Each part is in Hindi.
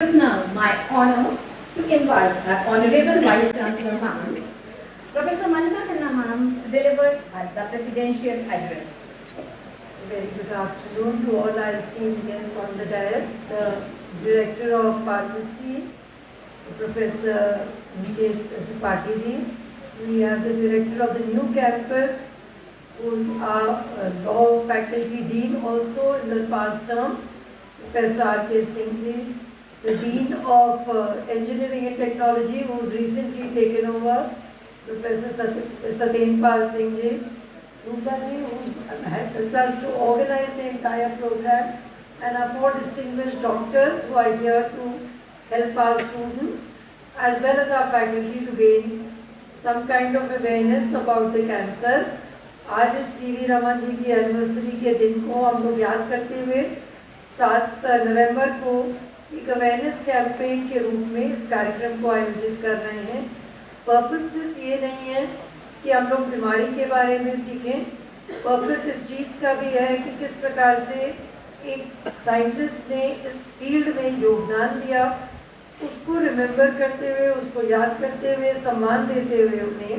It is now my honor to invite our Honorable Vice Chancellor Ma'am, Professor Manika Khanna Ma'am, to deliver the Presidential Address. Very good afternoon to all our esteemed guests on the dais, the Director of Pharmacy, Professor Niket Tripathi ji. We have the Director of the new campus, who's our Law Faculty Dean also in the past term, Professor R.K. Singh ji. The Dean of Engineering and Technology, who's recently taken over, Professor Satyendra Singh ji. Rupa ji, who's helped us to organize the entire program, and our four distinguished doctors who are here to help our students as well as our faculty to gain some kind of awareness about the cancers. आज इस सीवी रमन जी की एनिवर्सरी के दिन को हम लोग याद करते हुए 7 नवंबर को एक अवेयरनेस कैंपेन के रूप में इस कार्यक्रम को आयोजित कर रहे हैं। पर्पस सिर्फ ये नहीं है कि हम लोग बीमारी के बारे में सीखें, पर्पस इस चीज़ का भी है कि किस प्रकार से एक साइंटिस्ट ने इस फील्ड में योगदान दिया, उसको रिमेंबर करते हुए, उसको याद करते हुए, सम्मान देते हुए उन्हें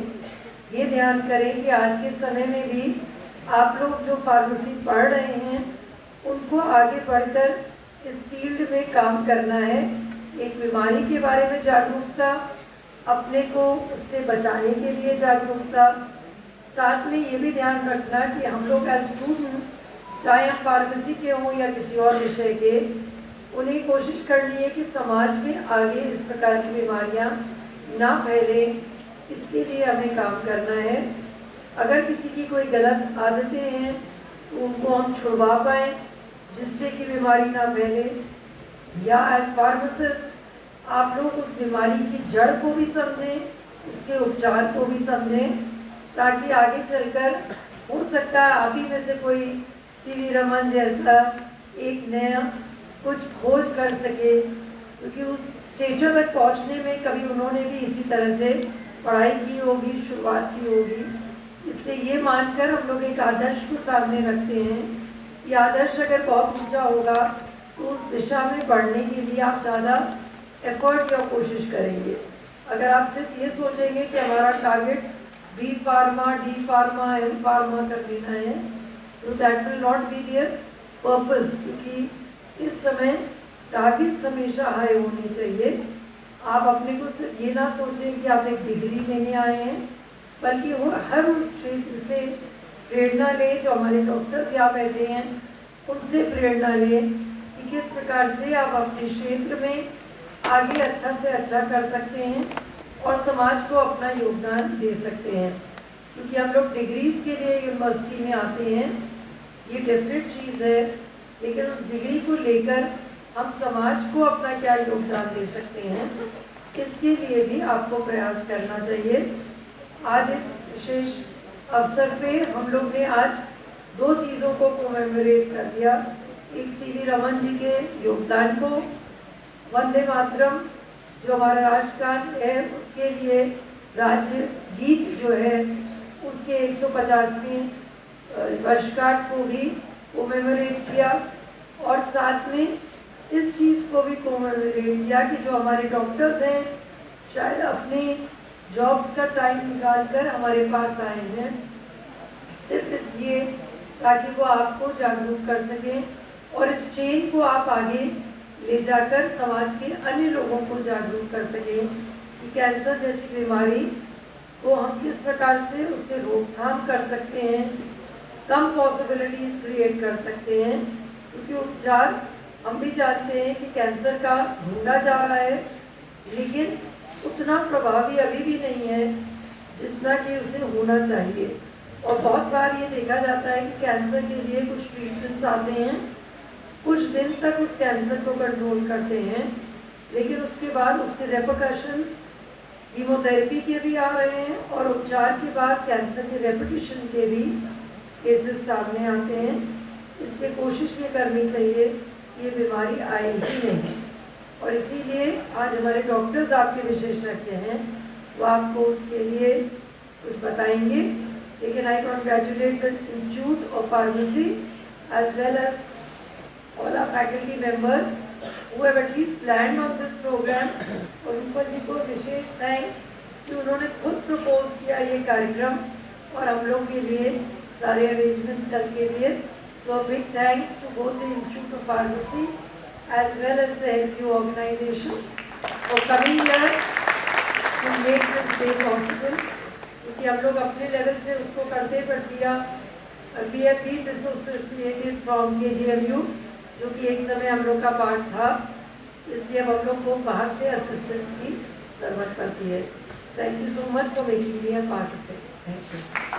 ये ध्यान करें कि आज के समय में भी आप लोग जो फार्मेसी पढ़ रहे हैं उनको आगे बढ़कर इस फील्ड में काम करना है। एक बीमारी के बारे में जागरूकता, अपने को उससे बचाने के लिए जागरूकता, साथ में ये भी ध्यान रखना कि हम लोग एज स्टूडेंट्स, चाहे हम फार्मेसी के हों या किसी और विषय के, उन्हें कोशिश करनी है कि समाज में आगे इस प्रकार की बीमारियां ना फैले, इसके लिए हमें काम करना है। अगर किसी की कोई गलत आदतें हैं तो उनको हम छुड़वा पाएँ जिससे कि बीमारी ना फैले, या एज फार्मासिस्ट आप लोग उस बीमारी की जड़ को भी समझें, उसके उपचार को भी समझें, ताकि आगे चलकर हो सकता है आप ही में से कोई सीवी रमन जैसा एक नया कुछ खोज कर सके, क्योंकि उस स्टेजर तक पहुंचने में कभी उन्होंने भी इसी तरह से पढ़ाई की होगी, शुरुआत की होगी। इसलिए ये मानकर हम लोग एक आदर्श को सामने रखते हैं। ये आदर्श अगर बहुत ऊंचा होगा तो उस दिशा में बढ़ने के लिए आप ज़्यादा एफर्ट या कोशिश करेंगे। अगर आप सिर्फ ये सोचेंगे कि हमारा target B pharma, D pharma, M pharma कर लेना है, तो that will not be their purpose, क्योंकि इस समय टारगेट्स हमेशा हाई होने चाहिए। आप अपने को सिर्फ ये ना सोचें कि आप एक डिग्री लेने आए हैं, बल्कि वो हर उस क्षेत्र से प्रेरणा लें। जो हमारे डॉक्टर्स यहाँ बैठे हैं उनसे प्रेरणा लें कि किस प्रकार से आप अपने क्षेत्र में आगे अच्छा से अच्छा कर सकते हैं और समाज को अपना योगदान दे सकते हैं। क्योंकि हम लोग डिग्रीज़ के लिए यूनिवर्सिटी में आते हैं, ये डिफरेंट चीज़ है, लेकिन उस डिग्री को लेकर हम समाज को अपना क्या योगदान दे सकते हैं, इसके लिए भी आपको प्रयास करना चाहिए। आज इस विशेष अवसर पे हम लोग ने आज 2 चीज़ों को कोमेमोरेट कर दिया। एक सीवी रमन जी के योगदान को, वंदे मातरम जो हमारा राष्ट्रगान है उसके लिए राज्य गीत जो है उसके 150वीं वर्षगांठ को भी कोमेमोरेट किया, और साथ में इस चीज़ को भी कोमेमोरेट किया कि जो हमारे डॉक्टर्स हैं शायद अपने जॉब्स का टाइम निकाल कर हमारे पास आए हैं सिर्फ इसलिए ताकि वो आपको जागरूक कर सकें और इस चेन को आप आगे ले जाकर समाज के अन्य लोगों को जागरूक कर सकें कि कैंसर जैसी बीमारी को हम किस प्रकार से उसके रोकथाम कर सकते हैं, कम पॉसिबिलिटीज़ क्रिएट कर सकते हैं। क्योंकि उपचार हम भी जानते हैं कि कैंसर का ढूंढा जा रहा है, लेकिन उतना प्रभावी अभी भी नहीं है जितना कि उसे होना चाहिए। और बहुत बार ये देखा जाता है कि कैंसर के लिए कुछ ट्रीटमेंट्स आते हैं, कुछ दिन तक उस कैंसर को कंट्रोल करते हैं, लेकिन उसके बाद उसके रेपरकशंस कीमोथेरेपी के भी आ रहे हैं और उपचार के बाद कैंसर के रेपिटेशन के भी केसेस सामने आते हैं। इसलिए कोशिश ये करनी चाहिए कि ये बीमारी आए ही नहीं, और इसीलिए आज हमारे डॉक्टर्स आपके विशेषज्ञ हैं, वो आपको उसके लिए कुछ बताएंगे। लेकिन I congratulate the institute of pharmacy as well as all our faculty members who have at least planned on this program. और रूपल जी को विशेष थैंक्स कि उन्होंने खुद प्रपोज किया ये कार्यक्रम और हम लोग के लिए सारे अरेंजमेंट्स करके दिए. So big thanks to both the Institute of Pharmacy as well as the LPU organization for coming here to make this day possible. क्योंकि हम लोग अपने लेवल से उसको करते पर we have been disassociated from KGMU, जो कि एक समय हम लोग का पार्ट था, इसलिए अब हम लोग को बाहर से असिस्टेंस की जरूरत पड़ती है. Thank you so much for making me a part of it. Thank you.